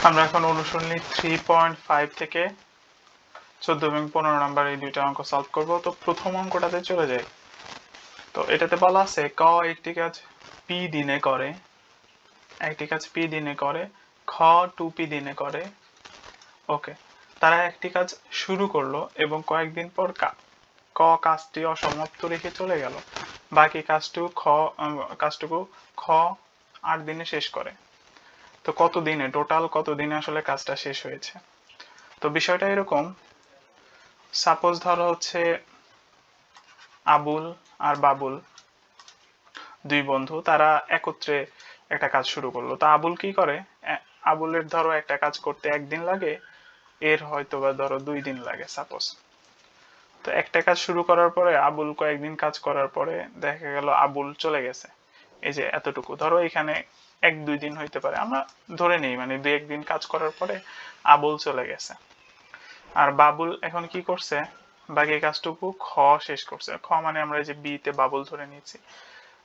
আমরা এখন অনুসরণী 3.5 থেকে 14 এবং 15 নাম্বার এই দুইটা অঙ্ক সলভ করব। তো প্রথম অঙ্কটাতে চলে যাই। তো এটাতে বলা আছে ক একটি কাজ পি দিনে করে, খ 2p দিনে করে। ওকে, তারা একটি কাজ শুরু করলো এবং কয়েকদিন পর ক কাজটি অসমাপ্ত রেখে চলে গেল। বাকি কাজটুকু খ 8 দিনে শেষ করে। তো টোটাল কত দিনে আসলে কাজটা শেষ হয়েছে? তো বিষয়টা এরকম, সাপোজ ধরো হচ্ছে আবুল আর বাবুল দুই বন্ধু, তারা একত্রে একটা কাজ শুরু করলো। তো আবুল কি করে, আবুলের ধরো একটা কাজ করতে একদিন লাগে, এর হয়তো বা ধরো 2 দিন লাগে সাপোজ। তো একটা কাজ শুরু করার পরে আবুল কয়েকদিন কাজ করার পরে দেখা গেল আবুল চলে গেছে। এই যে এতটুকু ধরো এখানে 1-2 দিন হইতে পারে, আমরা ধরে নেই মানে 2-1 দিন কাজ করার পরে আবুল চলে গেছে। আর বাবুল এখন কি করছে, বাকি কাজটুকু খ শেষ করছে। খ মানে আমরা এই যে বি তে বাবুল ধরে নিয়েছি।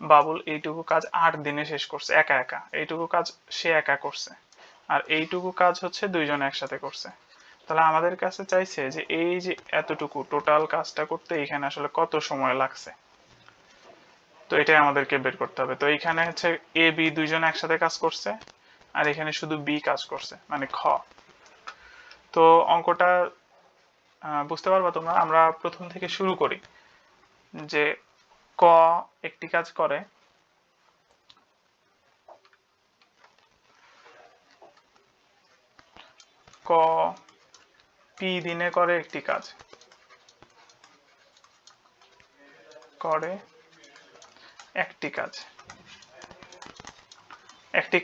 বাবুল এইটুকু কাজ 8 দিনে শেষ করছে একা একা, এইটুকু কাজ সে একা করছে। আর এইটুকু কাজ হচ্ছে দুইজন একসাথে করছে। তাহলে আমাদের কাছে চাইছে যে এই যে এতটুকু টোটাল কাজটা করতে এখানে আসলে কত সময় লাগছে। তো এটাই আমাদেরকে বের করতে হবে। তো এখানে হচ্ছে এ বি দুইজন একসাথে কাজ করছে, আর এখানে শুধু বি কাজ করছে মানে খ। তো অঙ্কটা বুঝতে পারবা তোমরা। আমরা প্রথম থেকে শুরু করি যে ক একটি কাজ করে, ক পি দিনে করে একটি কাজ, করে একটি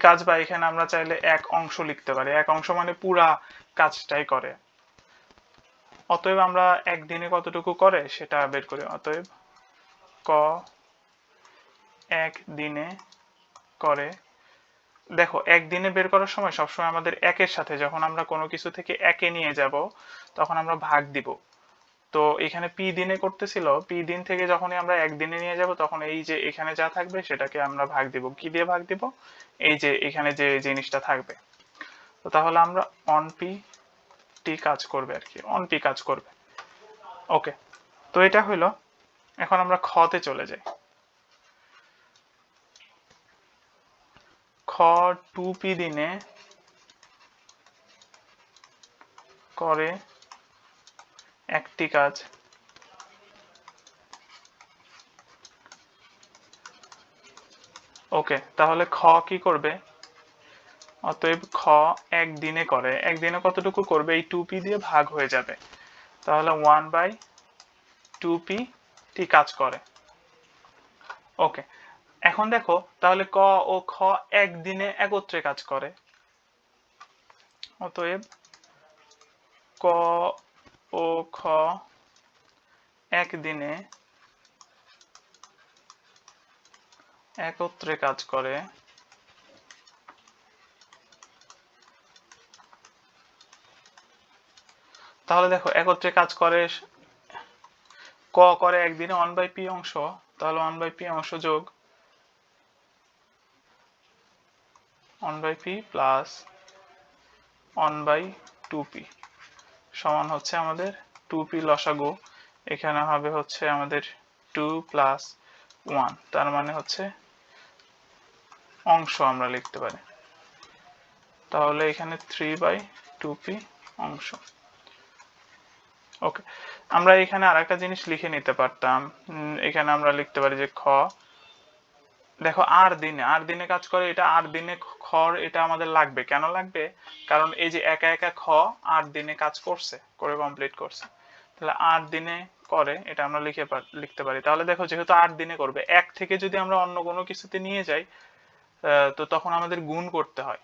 কাজ, বা এখানে আমরা চাইলে এক অংশ লিখতে পারি। এক অংশ মানে পুরা কাজটাই করে। অতএব আমরা একদিনে কতটুকু করে সেটা বের করি। অতএব ক একদিনে করে। দেখো একদিনে বের করার সময় সবসময় আমাদের একের সাথে, যখন আমরা কোনো কিছু থেকে একে নিয়ে যাব তখন আমরা ভাগ দিব। তো এখানে পি দিনে করতেছিল, পি দিন থেকে যখনই আমরা একদিনে নিয়ে যাব তখন এই যে এখানে যা থাকবে সেটাকে আমরা ভাগ দিব। কি দিয়ে ভাগ দিব? এই যে এখানে যে জিনিসটা থাকবে। তো তাহলে আমরা অন পি টি কাজ করবে আর কি, অন পি কাজ করবে। ওকে, তো এটা হইলো। এখন আমরা খতে চলে যাই। খ 2p দিনে করে একটি কাজ, ওকে তাহলে খ কি করবে? অতএব খ একদিনে করে, একদিনে কতটুকু করবে? এই 2p দিয়ে ভাগ হয়ে যাবে, তাহলে 1/2p টি কাজ করে। ওকে, এখন দেখো তাহলে ক ও খ একদিনে একত্রে কাজ করে। অতএব ক ও খ একদিনে একত্রে কাজ করে। তাহলে দেখো একত্রে কাজ করে, ক করে একদিনে 1/p অংশ, তাহলে 1/p অংশ যোগ 1/p প্লাস 1/2p সমান হচ্ছে আমাদের 2p লসাগু। এখানে হবে হচ্ছে আমাদের 2 প্লাস 1, তার মানে হচ্ছে অংশ আমরা লিখতে পারি। তাহলে এখানে 3/2p অংশ। ওকে, আমরা এখানে আরেকটা জিনিস লিখে নিতে পারতাম। এখানে আমরা লিখতে পারি যে খ, দেখো আর দিনে কাজ করে, এটা আর দিনে খর এটা আমাদের লাগবে। কেন লাগবে? কারণ এই যে একা একা খ 8 দিনে কাজ করছে, করে কমপ্লিট করছে। তাহলে 8 দিনে করে এটা আমরা লিখতে পারি। তাহলে দেখো যেহেতু 8 দিনে করবে, এক থেকে যদি আমরা অন্য কোনো কিছুতে নিয়ে যাই তো তখন আমাদের গুণ করতে হয়।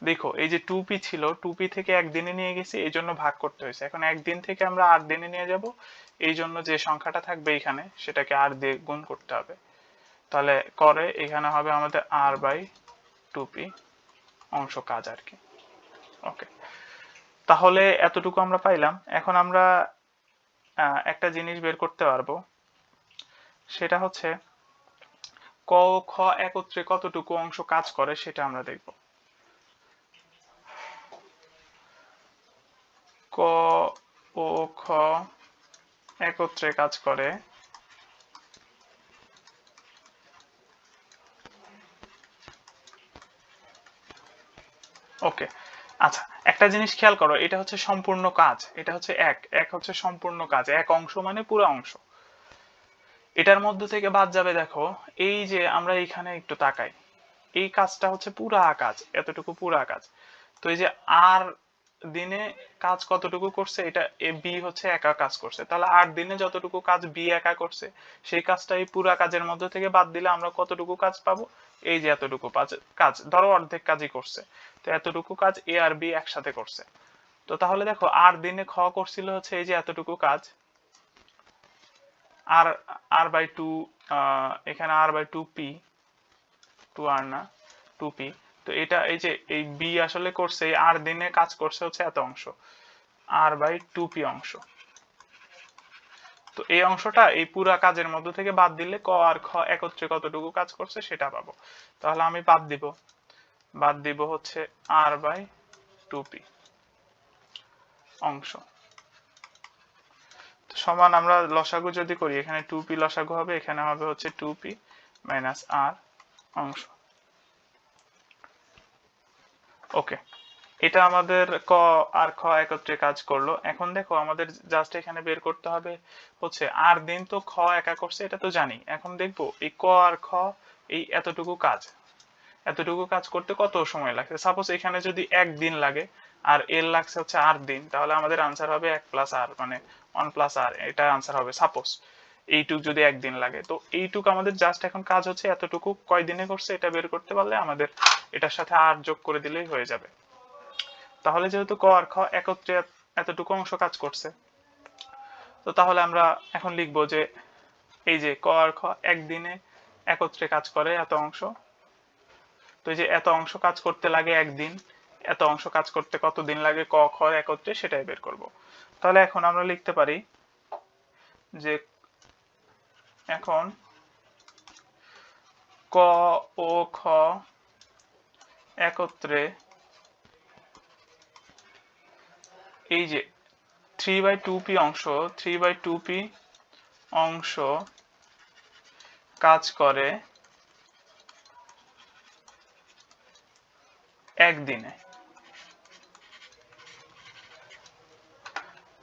দেখো এই যে 2p ছিল, 2p থেকে একদিনে নিয়ে গেছি, এই জন্য ভাগ করতে হয়েছে। এখন একদিন থেকে আমরা 8 দিনে নিয়ে যাব, এই জন্য যে সংখ্যাটা থাকবে এখানে সেটাকে আর দিয়ে গুণ করতে হবে। তাহলে করে এখানে হবে আমাদের r/2p অংশ কাজ আর কি। ওকে, তাহলে এতটুকু আমরা পাইলাম। এখন আমরা একটা জিনিস বের করতে পারবো, সেটা হচ্ছে ক ও খ একত্রে কতটুকু অংশ কাজ করে সেটা আমরা দেখব। ক ও খ একত্রে কাজ করে ওকে। আচ্ছা, একটা জিনিস খেয়াল করো, এটা হচ্ছে সম্পূর্ণ কাজ, এটা হচ্ছে এক এক হচ্ছে সম্পূর্ণ কাজ, এক অংশ মানে পুরো অংশ। এটার মধ্যে থেকে বাদ যাবে, দেখো এই যে আমরা এইখানে একটু তাকাই, এই কাজটা হচ্ছে পুরা কাজ, এতটুকু পুরা কাজ। তো এই যে আর দিনে কাজ কতটুকু করছে, এটা এ বি হচ্ছে একা কাজ করছে, তাহলে 8 দিনে যতটুকু কাজ বি একা করছে সেই কাজটা এই পুরা কাজের মধ্যে থেকে বাদ দিলে আমরা কতটুকু কাজ পাবো, এই যে এতটুকু কাজ, ধরো অর্ধেক কাজই করছে, তো এতটুকু কাজ এ আর বি একসাথে করছে। তো তাহলে দেখো 8 দিনে খ করছিল হচ্ছে এই যে এতটুকু কাজ, আর আর বাই টু, এখানে আর বাই টু পি, টু আর না, টু পি। তো এটা এই যে এই বি আসলে করছে এই 8 দিনে কাজ করছে হচ্ছে এত অংশ, আর বাই টু পি অংশ। তো এই অংশটা এই পুরা কাজের মধ্যে থেকে বাদ দিলে ক আর খ একত্রে কতটুকু কাজ করছে সেটা পাবো। তাহলে আমি বাদ দিব হচ্ছে আর বাই টু পি অংশ সমান, আমরা লসাগু যদি করি এখানে টু পি লসাগু হবে, এখানে হবে হচ্ছে টু পি মাইনাস আর অংশ। ওকে, এটা আমাদের ক আর খ একত্রে কাজ করলো। এখন দেখো আমাদের জাস্ট এখানে বের করতে হবে হচ্ছে আর দিন তো খ একা করছে এটা তো জানি, এখন দেখবো এই ক আর খ এই এতটুকু কাজ করতে কত সময় লাগছে। সাপোজ এখানে যদি 1 দিন লাগে আর এর লাগছে হচ্ছে 8 দিন, তাহলে আমাদের আনসার হবে 1 + r, মানে 1 + r, এটা আনসার হবে। সাপোজ এইটুক যদি 1 দিন লাগে, তো এইটুক আমাদের জাস্ট এখন কাজ হচ্ছে এতটুকু কয় দিনে করছে এটা বের করতে পারলে আমাদের এটার সাথে আর যোগ করে দিলেই হয়ে যাবে। তাহলে যেহেতু ক আর খ একত্রে এতটুকু অংশ কাজ করছে, তো তাহলে আমরা এখন লিখবো যে এই যে ক আর খ একদিনে একত্রে কাজ করে এত অংশ। তো এই যে এত অংশ কাজ করতে লাগে 1 দিন, এত অংশ কাজ করতে কত দিন লাগে ক খ একত্রে সেটাই বের করব। তাহলে এখন আমরা লিখতে পারি যে এখন ক ও খ একত্রে এই যে 3/2p অংশ, 3/2p অংশ কাজ করে 1 দিনে।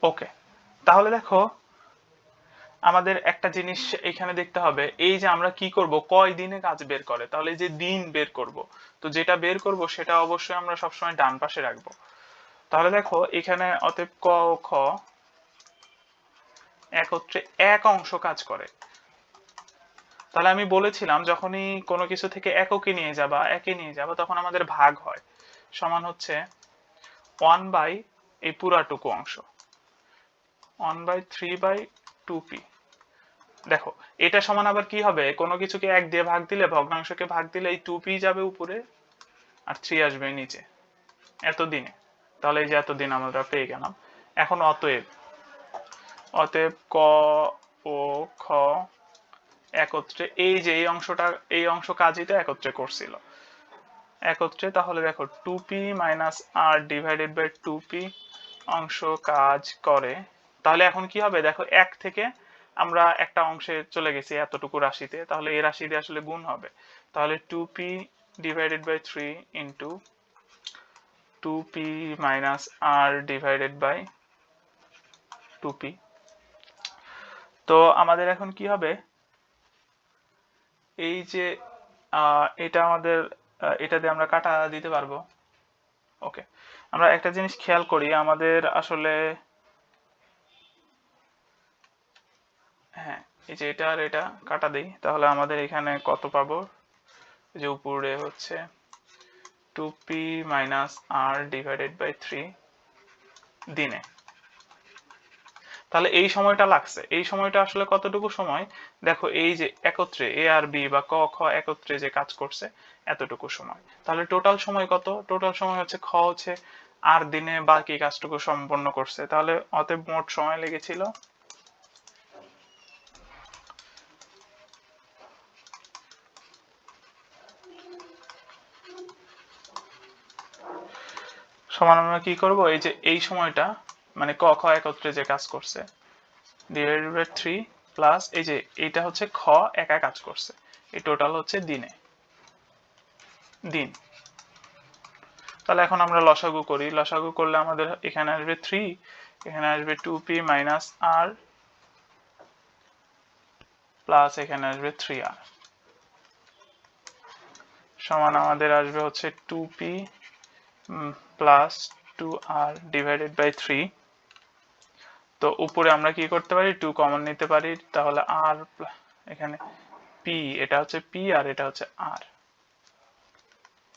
ওকে, তাহলে দেখো আমাদের একটা জিনিস এখানে দেখতে হবে, এই যে আমরা কি করব কয় দিনে কাজ বের করে, তাহলে এই যে দিন বের করব, তো যেটা বের করব সেটা অবশ্যই আমরা সবসময় ডান পাশে রাখবো। তাহলে দেখো এখানে অতএব ক ও খ একত্রে এক অংশ কাজ করে। তাহলে আমি বলেছিলাম যখনই কোনো কিছু থেকে এককে নিয়ে যাবা তখন আমাদের ভাগ হয়, সমান হচ্ছে 1 বাই এই পুরাটুকু অংশ, 1/3/2p। দেখো এটা সমান আবার কি হবে, কোনো কিছুকে 1 দিয়ে ভাগ দিলে, ভগ্নাংশকে ভাগ দিলে এই 2p যাবে উপরে আর 3 আসবে নিচে এতদিনে। তাহলে এই যে এতদিন আমরা পেয়ে গেলাম। এখন অতএব ক ও খ একত্রে এই যে এই অংশ কাজই তো একত্রে করছিল একত্রে, তাহলে দেখো 2p - r divided by 2p অংশ কাজ করে। তাহলে এখন কি হবে দেখো, 1 থেকে আমরা একটা অংশে চলে গেছি এতটুকু রাশিতে, তাহলে এই রাশি দিয়ে আসলে গুণ হবে। তাহলে 2p divided by 3 into 2p - r divided by 2p। তো আমাদের এখন কি হবে, এই যে এটা আমাদের এটা দিয়ে আমরা কাটা দিতে পারবো। ওকে, আমরা একটা জিনিস খেয়াল করি, আমাদের আসলে হ্যাঁ এই যে এটা আর এটা কাটা দিই, তাহলে আমাদের এখানে কত পাবো, যে উপরে হচ্ছে 2p - r ডিভাইডেড বাই 3 দিনে। তাহলে এই সময়টা লাগছে, এই সময়টা আসলে কতটুকু সময়, দেখো এই যে একত্রে এ আর বি বা ক খ একত্রে যে কাজ করছে এতটুকু সময়। তাহলে টোটাল সময় কত, টোটাল সময় হচ্ছে খ হচ্ছে 8 দিনে বাকি কাজটুকু সম্পন্ন করছে, তাহলে অতএব মোট সময় লেগেছিল সমান, আমরা কি করব এই যে এই সময়টা মানে ক খ একত্রে যে কাজ করছে, ডিভাইডেড বাই 3 প্লাস এই যে এইটা হচ্ছে খ একা কাজ করছে, এই টোটাল হচ্ছে দিন। তাহলে এখন আমরা লসাগু করি। লসাগু করলে আমাদের এখানে আসবে 3, এখানে আসবে 2p মাইনাস r প্লাস এখানে আসবে 3r সমান আমাদের আসবে হচ্ছে 2p plus 2r divided by 3। তো উপরে আমরা কি করতে পারি, 2 কমন নিতে পারি, তাহলে r এখানে p, এটা হচ্ছে p আর এটা হচ্ছে r,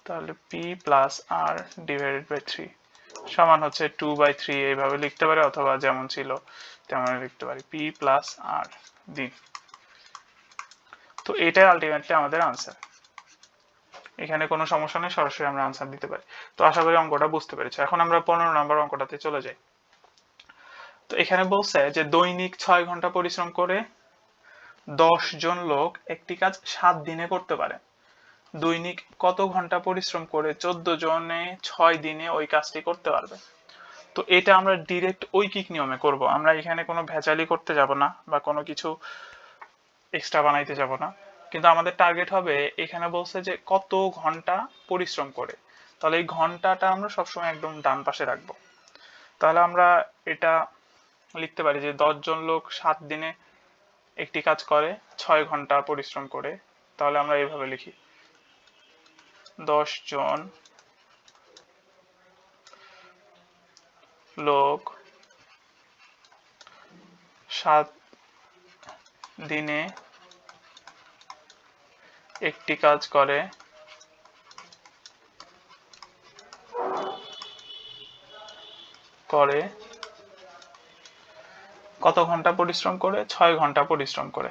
তাহলে p plus r divided by 3 সমান হচ্ছে 2/3। এইভাবে লিখতে পারি অথবা যেমন ছিল তেমন লিখতে পারি, p প্লাস r দিন। তো এটাই আলটিমেটলি আমাদের আনসার। এখানে কোনো সমস্যা নেই, সরাসরি আমরা আনসার দিতে পারি। তো আশা করি অঙ্কটা বুঝতে পেরেছি। এখন আমরা 15 নম্বর অঙ্কটাতে চলে যাই। তো এখানে বলছে যে দৈনিক 6 ঘন্টা পরিশ্রম করে 10 জন লোক একটি কাজ 7 দিনে করতে পারে। দৈনিক কত ঘন্টা পরিশ্রম করে 14 জনে 6 দিনে ওই কাজটি করতে পারবে? তো এটা আমরা ডিরেক্ট ঐকিক নিয়মে করব, আমরা এখানে কোনো ভেজালি করতে যাব না বা কোনো কিছু এক্সট্রা বানাইতে যাব না, কিন্তু আমাদের টার্গেট হবে এখানে বলছে যে কত ঘন্টা পরিশ্রম করে, তাহলে এই ঘন্টাটা আমরা সবসময় একদম ডান পাশে রাখবো। তাহলে আমরা এটা লিখতে পারি যে 10 জন লোক 7 দিনে একটি কাজ করে 6 ঘন্টা পরিশ্রম করে, তাহলে আমরা এইভাবে লিখি 10 জন লোক 7 দিনে একটি কাজ করে কত ঘন্টা পরিশ্রম করে? 6 ঘন্টা পরিশ্রম করে।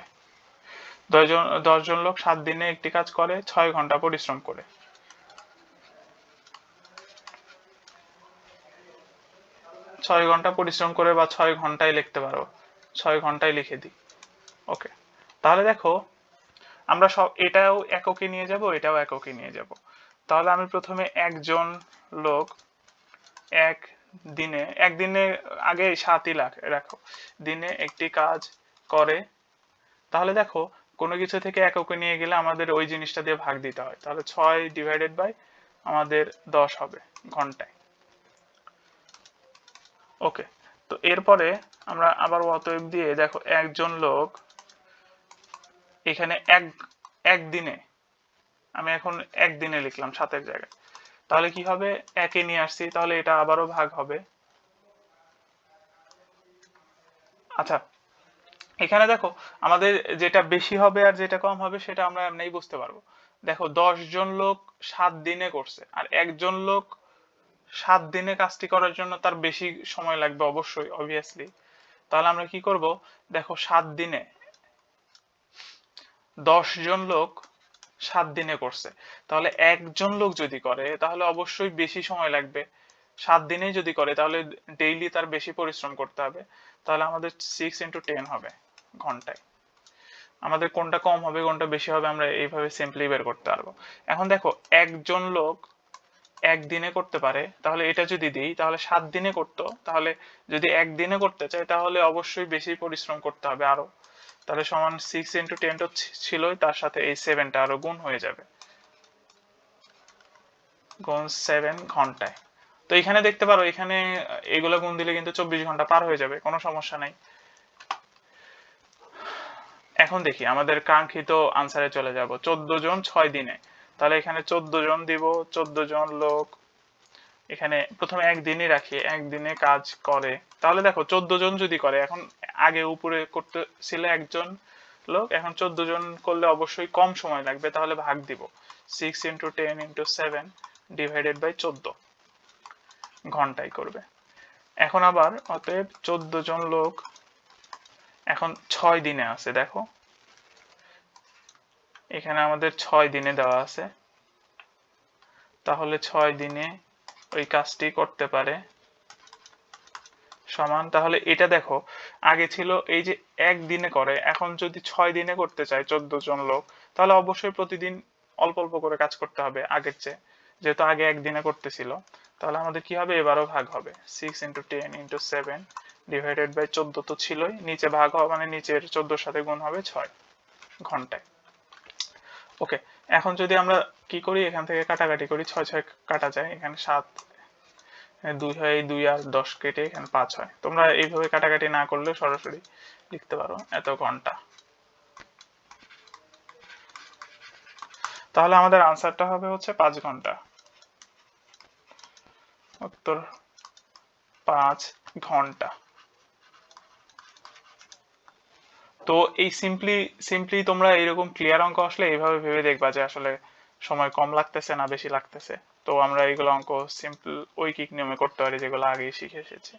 10 জন লোক 7 দিনে একটি কাজ করে 6 ঘন্টা পরিশ্রম করে। 6 ঘন্টা পরিশ্রম করে বা 6 ঘন্টায় লিখতে পারো, 6 ঘন্টায় লিখে দিই। ওকে, তাহলে দেখো আমরা সব এটাও এককে নিয়ে যাব, এটাও এককে নিয়ে যাব। তাহলে আমি প্রথমে একজন লোক একদিনে আগে 7ই রাখো, দিনে একটি কাজ করে। তাহলে দেখো কোনো কিছু থেকে এককে নিয়ে গেলে আমাদের ওই জিনিসটা দিয়ে ভাগ দিতে হয়, তাহলে 6 ডিভাইডেড বাই আমাদের 10 হবে ঘন্টায়। ওকে, তো এরপরে আমরা আবার অতএব দিয়ে দেখো একজন লোক এখানে একদিনে, আমি এখন একদিনে লিখলাম 7-এর জায়গায়, তাহলে কি হবে, একে নিয়ে আসছি, তাহলে এটা আবারও ভাগ হবে। আচ্ছা, এখানে দেখো আমাদের যেটা বেশি হবে আর যেটা কম হবে সেটা আমরা এমনিই বুঝতে পারবো। দেখো 10 জন লোক 7 দিনে করছে, আর একজন লোক 7 দিনে কাজটি করার জন্য তার বেশি সময় লাগবে অবশ্যই, অবভিয়াসলি। তাহলে আমরা কি করব, দেখো 7 দিনে 10 জন লোক 7 দিনে করছে, তাহলে একজন লোক যদি করে তাহলে অবশ্যই বেশি সময় লাগবে। 7 দিনেই যদি করে তাহলে ডেইলি তার বেশি পরিশ্রম করতে হবে, তাহলে আমাদের 6 × 10 হবে ঘন্টায়। আমাদের কোনটা কম হবে কোনটা বেশি হবে আমরা এইভাবে সিম্পলি বের করতে পারবো। এখন দেখো একজন লোক একদিনে করতে পারে, তাহলে এটা যদি দিই তাহলে 7 দিনে করতো, তাহলে যদি একদিনে করতে চাই তাহলে অবশ্যই বেশি পরিশ্রম করতে হবে আরো, তাহলে সমান 6 × 10 তো ছিলই, তার সাথে এই 7টা আরো গুণ হয়ে যাবে, গুণ 7 ঘন্টায়। তো এখানে দেখতে পারো এখানে এগুলো গুণ দিলে কিন্তু 24 ঘন্টা পার হয়ে যাবে, কোনো সমস্যা নাই। এখন দেখি আমাদের কাঙ্ক্ষিত আনসারে চলে যাব, 14 জন 6 দিনে, তাহলে এখানে 14 জন দিব, 14 জন লোক এখানে প্রথমে একদিনই রাখি, একদিনে কাজ করে, তাহলে দেখো 14 জন যদি করে, এখন আগে উপরে করতে ছিল একজন লোক, এখন 14 জন করলে অবশ্যই কম সময় লাগবে, তাহলে ভাগ দিব 6 × 10 × 7 ডিভাইডেড বাই 14 ঘন্টায় করবে। এখন আবার অতএব 14 জন লোক এখন 6 দিনে আছে, দেখো এখানে আমাদের 6 দিনে দেওয়া আছে, তাহলে 6 দিনে ওই কাজটি করতে পারে সমান, তাহলে এটা দেখো আগে ছিল এই যে একদিনে করে, এখন যদি 6 দিনে করতে চায় 14 জন লোক, তাহলে অবশ্যই প্রতিদিন অল্প অল্প করে কাজ করতে হবে আগের চেয়ে, যেহেতু আগে একদিনে করতেছিল, তাহলে আমাদের কি হবে, এবারও ভাগ হবে 6 × 10 × 7 ডিভাইডেড বাই 14 তো ছিলই, নিচে ভাগ হওয়া মানে নিচের 14 সাথে গুণ হবে 6 ঘন্টায়। ওকে, এখন যদি আমরা কি করি, এখান থেকে কাটাকাটি করি, 6 6 কাটা যায়, এখানে 7 2 হয়, 2 আর 10 কেটে এখানে 5 হয়। তোমরা এইভাবে কাটাকাটি না করলে সরাসরি লিখতে পারো এত ঘন্টা। তাহলে আমাদের আনসারটা হবে হচ্ছে 5 ঘন্টা। উত্তর 5 ঘন্টা। তো এই সিম্পলি তোমরা এরকম ক্লিয়ার অঙ্ক আসলে এইভাবে ভেবে দেখবা যে আসলে সময় কম লাগতেছে না বেশি লাগতেছে। তো আমরা এইগুলো অঙ্ক সিম্পল ঐকিক নিয়মে করতে পারি, যেগুলো আগেই শিখে এসেছি।